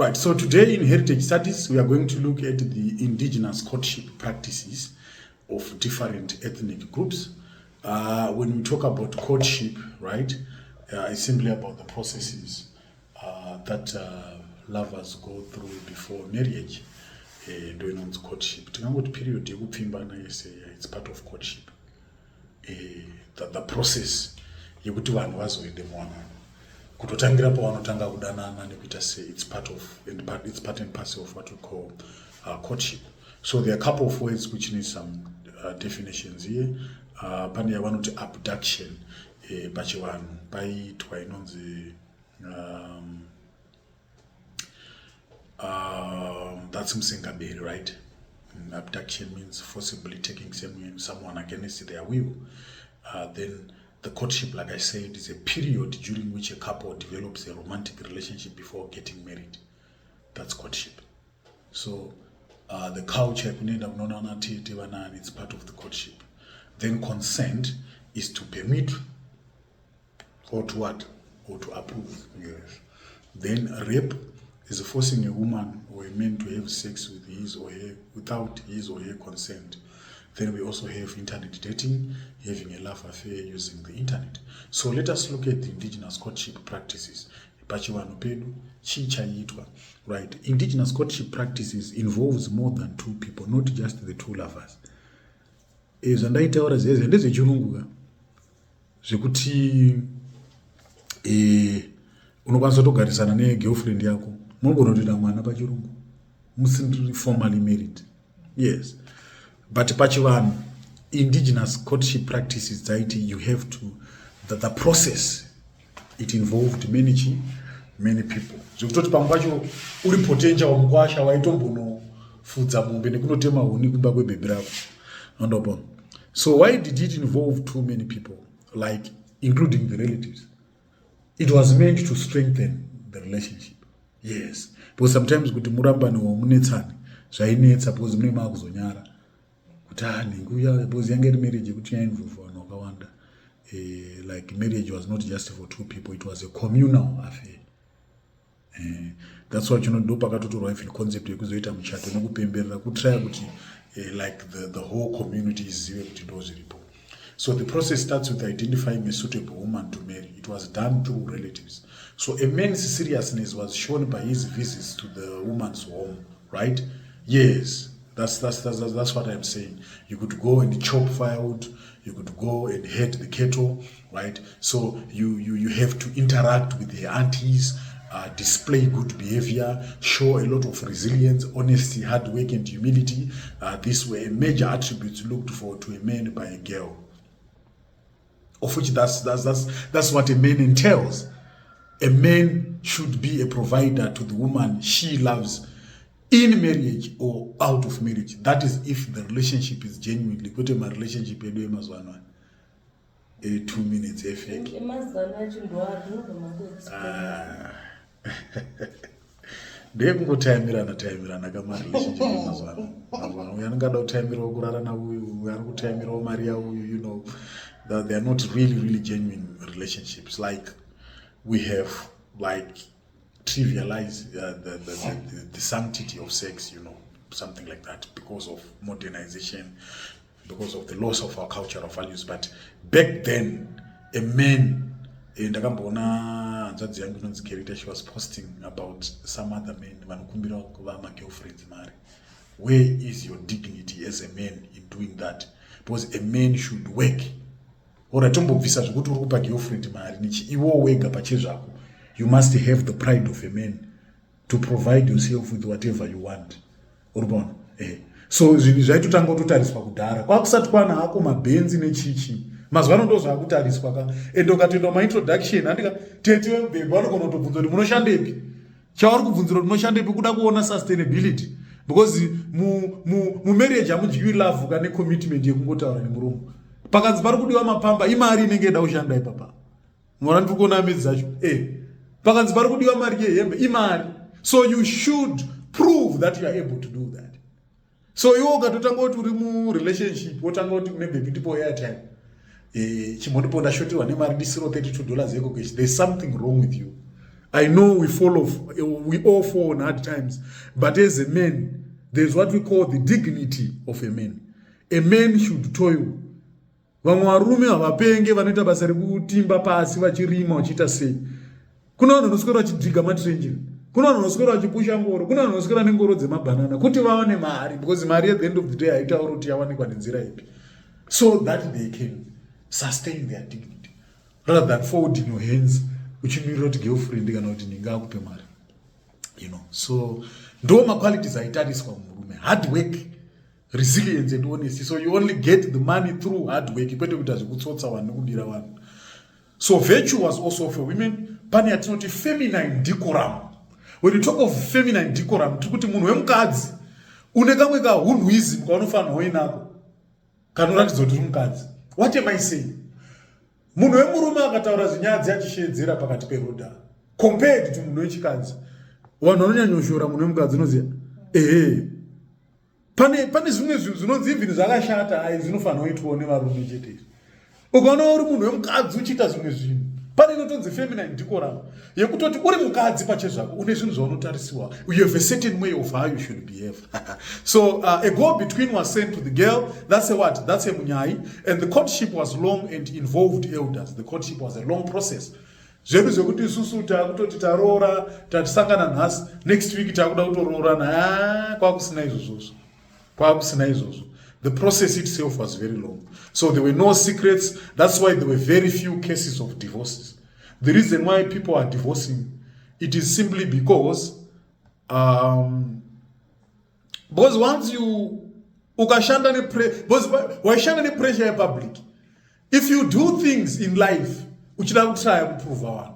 Right, so today in Heritage Studies, we are going to look at the indigenous courtship practices of different ethnic groups. When we talk about courtship, right, it's simply about the processes that lovers go through before marriage. Doing on courtship. Period, it's part of courtship. The process, yekuti vanhu vazoende muwanano. Kutotangira pavanotanga kudanana nekuita sei, it's part and parcel of what we call courtship. So there are a couple of words which need some definitions here. Pane yavanoti abduction, pachivanhu paiitwa inonzi that's musingaberi, right? Abduction means forcibly taking someone against their will. Then the courtship, like I said, is a period during which a couple develops a romantic relationship before getting married. That's courtship. So the culture, it's part of the courtship. Then consent is to permit or to what? Or to approve. Yes. Then rape is forcing a woman or a man to have sex with his or her without his or her consent. Then we also have internet dating, having a love affair using the internet. So let us look at the indigenous courtship practices. Right. Indigenous courtship practices involves more than two people, not just the two lovers. Unokwanisa kutogarisana negirlfriend yako munogona kutoita mwana pachirungu musiri formally married. Yes, but pachivanhu indigenous courtship practices dzaiti you have to the process it involved many people. Zvekutoti pamwe pacho uri potenja wamukwasha waitombono mombe nekunotema huni kumba kwebhebhi rako andopona. So why did it involve too many people, like including the relatives? It was meant to strengthen the relationship. Yes. Because sometimes kuti murambani munetsani zvainetsa because mune makuzonyara kuti nguya because yange marriage kuti yainvolve vanhu vakawanda. Like marriage was not just for two people, it was a communal affair. That's what ndo pakatotorwa ifil concept yekuzoita muchato nekupemberera kutry kuti like the whole community izive kuti ndo zviripo. So the process starts with identifying a suitable woman to marry. It was done through relatives. So a man's seriousness was shown by his visits to the woman's home, right? Yes, that's what I'm saying. You could go and chop firewood. You could go and head the cattle, right? So you have to interact with the aunties, display good behavior, show a lot of resilience, honesty, hard work, and humility. These were major attributes looked for to a man by a girl. Of which that's what a man entails. A man should be a provider to the woman she loves in marriage or out of marriage. That is if the relationship is genuinely. Put my relationship 2 minutes effect. Ndekungotaimirana kama relationship mazwana. Uyangada utaimira okurara na uyu, uyangutaimira omaria uyu, you know. That they are not really genuine relationships. Like we have like trivialized the sanctity of sex, you know, something like that, because of modernization, because of the loss of our cultural values. But back then, a man, she was posting about some other men, girlfriends. Where is your dignity as a man in doing that? Because a man should work. Ora tombobvisa zvekuti uri kupa girlfriend mari nichi iwo wega pachezvako. You must have the pride of a man to provide yourself with whatever you want. Uribona? So zvinhu zvaitotanga kutotariswa kudhara. Kwakusati kwana hako mabenzi nechichi. Mazwano ndo zvakutariswa ka. Ende ukatoenda maintroduction andika tete wembebe vanogona kutobvunza kuti munoshandepi? Chauri kubvunzira kuti munoshandepi kuda kuona sustainability. Because mu marriage hamudyiwi love kana commitment yekungotaura nemuromo. Pakanzi pari kudiwa mapamba imari inenge ida kushanda ipapa. Mwana ndiri kuona midzi dzacho. Pakanzi pari kudiwa mari yehembe imari. So you should prove that you are able to do that. So iwo ukatotanga kuti uri mu relationship wotanga kuti maybe ndipo airtime. Chimodipo ndashotirwa nemari disiro $32 yeko keshi. There's something wrong with you. I know we all fall on hard times, but as a man, there's what we call the dignity of a man. A man should toil. Vamwe varume havapenge vanoita basa rekutimba pasi vachirima vachiita sei. Kuna vanhu vanoswera vachidhiga matrenjeri, kuna vanhu vanoswera vachipusha ngoro, kuna vanhu vanoswera nengoro dzemabhanana kuti vaone mari, because mari at the end of the day haitauri kuti yawanikwa nenzira ipi, so that they can sustain their dignity rather than folding your hands uchimirira kuti girlfriend kana kuti ninga akupe mari, you know. So ndo maqualities aitariswa murume: hard work, resilience and honesty. So you only get the money through hard work, kwete kuti azvikutsotsa vanhu nekudira vanhu. So virtue was also for women. Pane yatinoti feminine decorum. When you talk of feminine decorum, tikuti munhu wemukadzi une kamwe kahunhuism kaunofanirwa uinako kanoratidza kuti uri mukadzi. What am I saying? Munhu wemurume akataura zvinyadzi achishedzera pakati peroda compared to munhu wechikadzi, vanhu vanonyanyoshora munhu wemukadzi unoziva pane zvimwe zvinhu zvinonzi even zvakashata ai zvinofanirwa kuitwawo nevarume chete. Ukaona uri munhu wemukadzi uchiita zvimwe zvinhu, pane inotonzi feminine decorum yekutoti uri mukadzi pachezvako une zvinhu zvaunotarisiwa, you have a certain way of how you should behave. So a go between was sent to the girl. That's a what? That's a munyai. And the courtship was long and involved elders. The courtship was a long process. Zvedu zvekuti isusu takutoti taroora tatisangana nhasi next week takuda kutoroorana, kwakusina izvozvo, kwakusina izvozvo. The process itself was very long. So there were no secrets. That's why there were very few cases of divorces. The reason why people are divorcing, it is simply because once you ukashanda pressure ya public, if you do things in life uchida kutry kuprove one,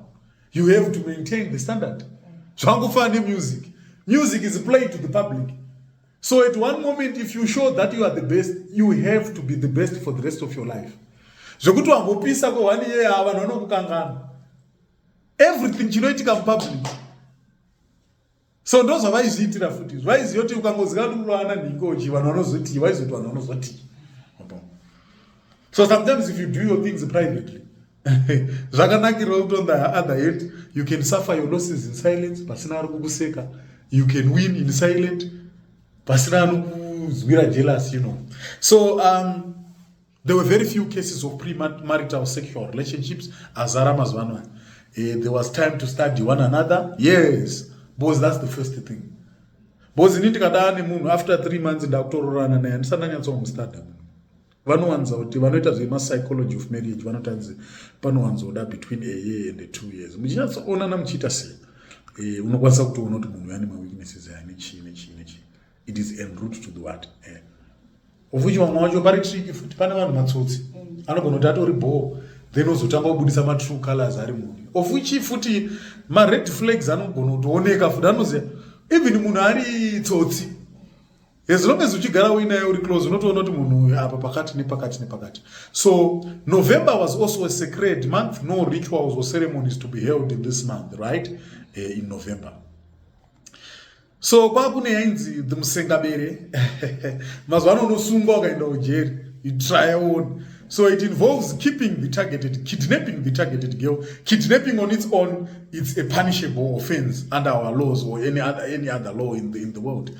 you have to maintain the standard. Zvangofana music is played to the public. So at one moment, if you show that you are the best, you have to be the best for the rest of your life. Zvokuti wangopisa kwa 1 year vanhu vanokukangana. Everything chinoitika public. So ndo zvavaizviitira futi. Zvaiziva kuti ukangozika kuti unowana nhingochi vanhu vanozoti, vaizoti vanhu vanozoti. So sometimes if you do your things privately, zvakanakira kuti on the other hand, you can suffer your losses in silence, pasina ari kukuseka. You can win in silence. Jealous, you know. So there were very few cases of premarital sexual relationships. There was time to study one another. Yes, because that's the first thing. Because after 3 months, ndakutororana naye andisanyatsomustudy. Vanowanza kuti vanoita zvemapsychology of marriage vanotanzi panowanzoda between a year and 2 years. Muchinyatsoonana muchiita sei, unokwanisa kutoona kuti munhu ane maweaknesses ane chii. It is en route to the what? Of which one wacho pari tricky futi pane vanhu matsotsi anogona kuti atori bore then ozotanga kubudisa ma true colors ari munhu. Of which futi ma red flags anogona kutooneka futi anoziva even munhu ari tsotsi. As long as uchigara uinaye uri close unotoona kuti munhu apa pakati nepakati. So November was also a sacred month. No rituals or ceremonies to be held in this month, right? In November. So kwakune yainzi the musengabere mazwana unosungwa ukaenda ujeri, you try on. So it involves kidnapping the targeted girl. Kidnapping on its own, it's a punishable offense under our laws or any other law in the world,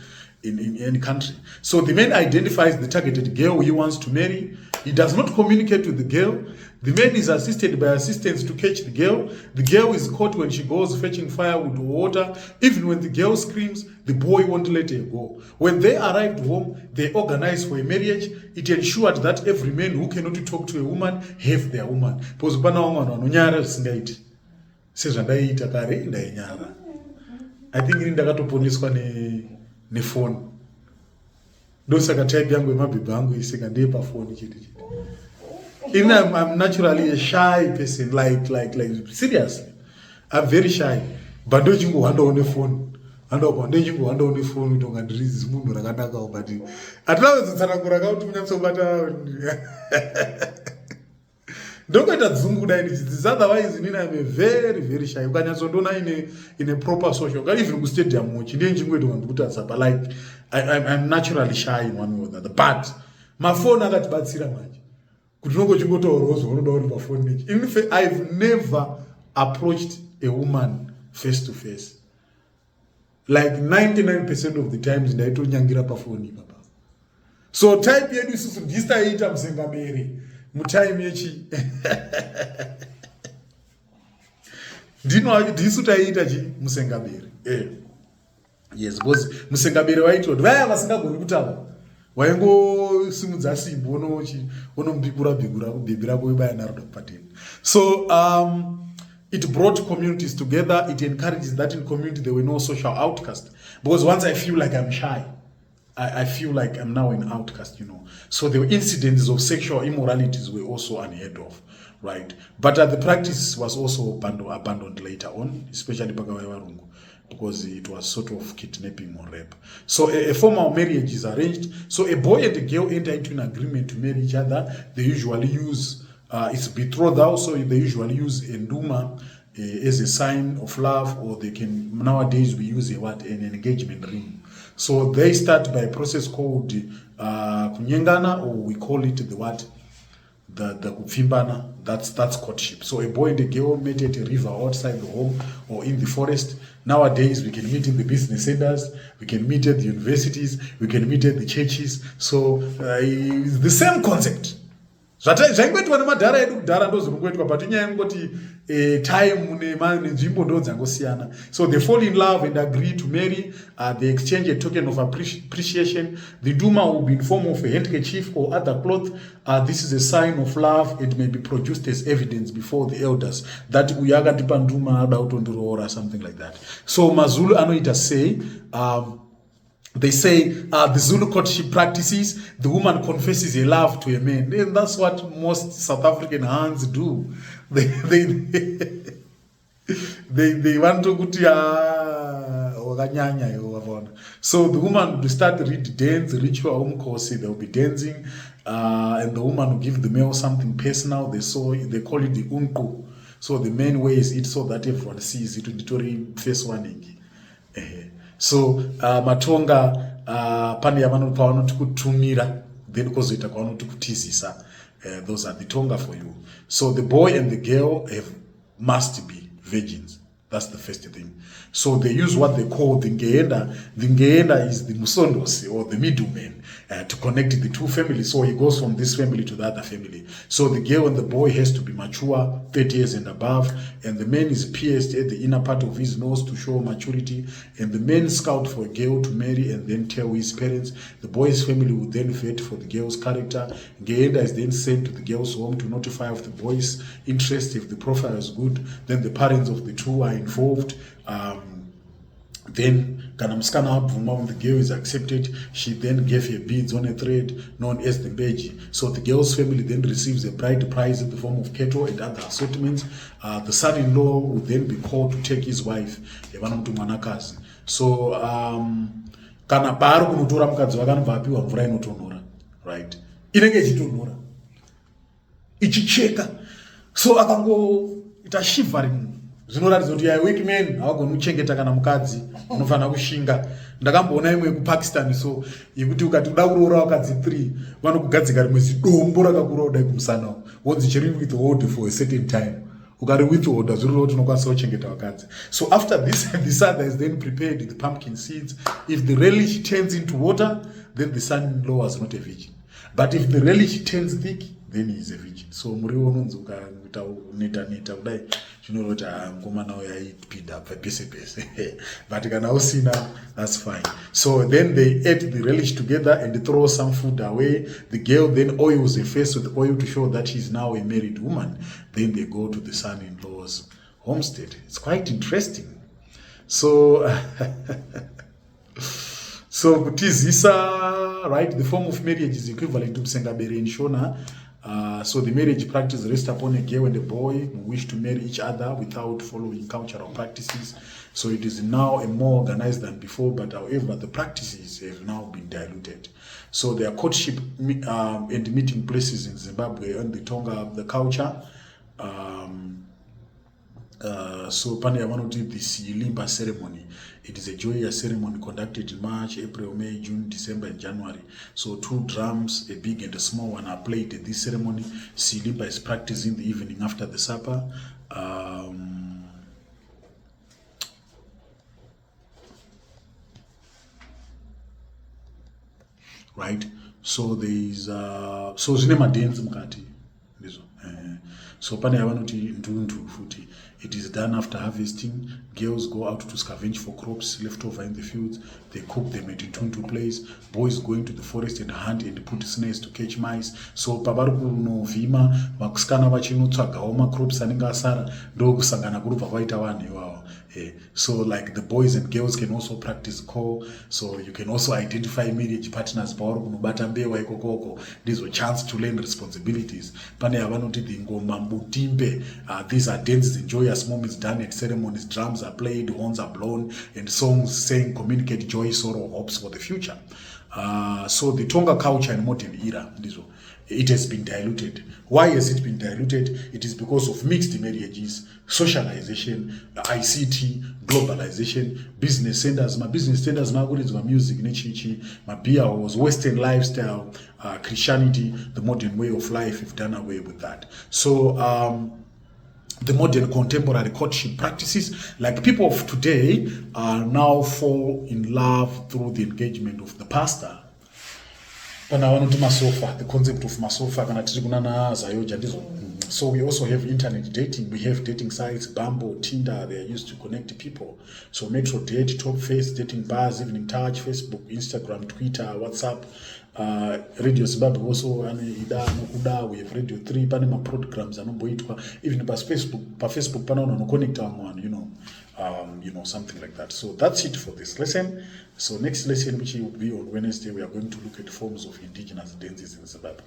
in any country. So the man identifies the targeted girl he wants to marry. He does not communicate with the girl. The man is assisted by assistants to catch the girl. The girl is caught when she goes fetching firewood or water. Even when the girl screams, the boy won't let her go. When they arrived home, they organized for a marriage. It ensured that every man who cannot talk to a woman have their woman. Because pana woman wanonyara zvisingaiti. Sezvandaiita kare ndainyara. I think ndakatoponeswa ne phone. Ndosaka type yangu yemabhibhi angu isika ndiye pa phone chete. I'm naturally a shy person, like seriously. I'm very shy. But don't you go hand on the phone? And don't you go hand on the phone? Don't get this moon or a but at last it's a so don't get that zungu this otherwise I'm a very, very shy. You can also do in a proper social. If you stay there much, like I'm naturally shy in one way or the other. But my phone I got bad much. In fact, I've never approached a woman face to face. Like 99% of the times ndaitonyangira pafoni papa. So type yedu isusu ndistaita musengabere mutime yechi ndisu taiita chi musengabere. Yes, because musengabere waitoti vaya vasingagoni kutaura waingosimudza simbo unombikura kubhibhira kuibaya narudo pateni. So it brought communities together. It encourages that in community there were no social outcasts. Because once I feel like I'm shy, I feel like I'm now an outcast, you know. So the incidents of sexual immoralities were also unheard of, right? But the practice was also abandoned later on, especially Bagawawarungu, because it was sort of kidnapping or rape. So a formal marriage is arranged. So a boy and a girl enter into an agreement to marry each other. They usually use, it's betrothal, so they usually use enduma as a sign of love, or they can, nowadays we use an engagement ring. So they start by a process called kunyengana, or we call it the kufimbana. That's courtship. So a boy and a girl meet at a river outside the home or in the forest. Nowadays we can meet in the business centers, we can meet at the universities, we can meet at the churches. So it's the same concept. Zvaingoitwa nemadhara edu kudhara ndozvinongoitwa, but inyaya yekungoti time nenzvimbo ndo dzangosiyana. So they fall in love and agree to marry. They exchange a token of appreciation. The duma will be in form of a handkerchief or other cloth. This is a sign of love. It may be produced as evidence before the elders that uyakatipa nduma ada kutondiroora, something like that. So Mazulu anoita say, they say the Zulu courtship practices, the woman confesses her love to a man. And that's what most South African hands do. They want to go to so the woman will start to read dance, ritual umkosi, they'll be dancing, and the woman will give the male something personal. They call it the unku. So the man wears it so that everyone sees it. Face warning. So matonga pane yavanoti kutumira, then kozoita kwavanoti kutizisa. Those are the tonga for you. So the boy and the girl must be virgins. That's the first thing. So they use what they call the ngeenda. The ngeenda is the musondosi, or the middleman, to connect the two families. So he goes from this family to the other family. So the girl and the boy has to be mature, 30 years and above, and the man is pierced at the inner part of his nose to show maturity, and the man scout for a girl to marry and then tell his parents. The boy's family will then vet for the girl's character. Ngeenda is then sent to the girl's home to notify of the boy's interest. If the profile is good, then the parents of the two are involved. Then kana musikana abvuma, when the girl is accepted, she then gave her beads on a thread known as the beji. So the girl's family then receives a bride prize in the form of cattle and other assortments. The son-in-law will then be called to take his wife. So kana paari kunotora mukadzi wakanobva apiwa mvura inotonhora, right, inenge ichitonhora ichicheka. So akangoita shivering, zvinoratidza kuti ya weak man havagoni kuchengeta kana mukadzi unofanira kushinga. Ndakamboona imwe kuPakistan, so yekuti ukati uda kuroora vakadzi 3 vanokugadzika rimwe zidombo rakakura kudai kumusana, wonzi chiri withhold for a certain time. Ukari withhold zviri kuti unokwanisa kuchengeta vakadzi. So after this, the other is then prepared with pumpkin seeds. If the relish turns into water, then the son-in-law was not a virgin. But if the relish turns thick, then he is a virgin. So muriwo unonzi ukaita neta kudai zvinoroti ngoma nawo yaipida pese pese. But kana usina, that's fine. So then they ate the relish together and throw some food away. The girl then oils her face with oil to show that she's now a married woman. Then they go to the son-in-law's homestead. It's quite interesting. So so kutizisa, right, the form of marriage is equivalent to msengabere in Shona. So the marriage practice rests upon a girl and a boy who wish to marry each other without following cultural practices. So it is now a more organized than before, but however, the practices have now been diluted. So there are courtship and meeting places in Zimbabwe and the Tonga, the culture. So pane yavanoti the Silimba ceremony. It is a joyous ceremony conducted in March, April, May, June, December, and January. So 2 drums, a big and a small one, are played at this ceremony. Silimba is practiced in the evening after the supper. right? So there is so zvine madance mukati ndizvo. So pane yavanoti ndundu futi. It is done after harvesting. Girls go out to scavenge for crops left over in the fields. They cook them at tuntu place. Boys go into the forest and hunt and put snares to catch mice. So pavari kunovhima vakusikana vachinotsvagawo macrops anenge asara ndokusangana kurubva kwaita vanhu ivavo. So like the boys and girls can also practice core. So you can also identify marriage partners pauri kunobata mbewa ikokoko. Ndizo chance to learn responsibilities. Pane yavanoti the ngoma mutimbe. These are dances and joyous moments done at ceremonies. Drums are played, horns are blown, and songs sang communicate joy, sorrow, hopes for the future. So the Tonga culture in modern era, it has been diluted. Why has it been diluted? It is because of mixed marriages, socialization, ICT, globalization, business centers. My business centers, my music, my beer halls, Western lifestyle, Christianity, the modern way of life. We've done away with that. So the modern contemporary courtship practices, like people of today, now fall in love through the engagement of the pastor. The concept of masofa. So we also have internet dating. We have dating sites, Bumble, Tinder. They are used to connect people. So Metro Date, Top Face, dating bars, Evening Touch, Facebook, Instagram, Twitter, WhatsApp, Radio Zimbabwe also ida nokuda. We have Radio 3. Pane ma programs anomboitwa. Even pa Facebook pana unoconnect one, something like that. So that's it for this lesson. So next lesson, which will be on Wednesday, we are going to look at forms of indigenous dances in Zimbabwe.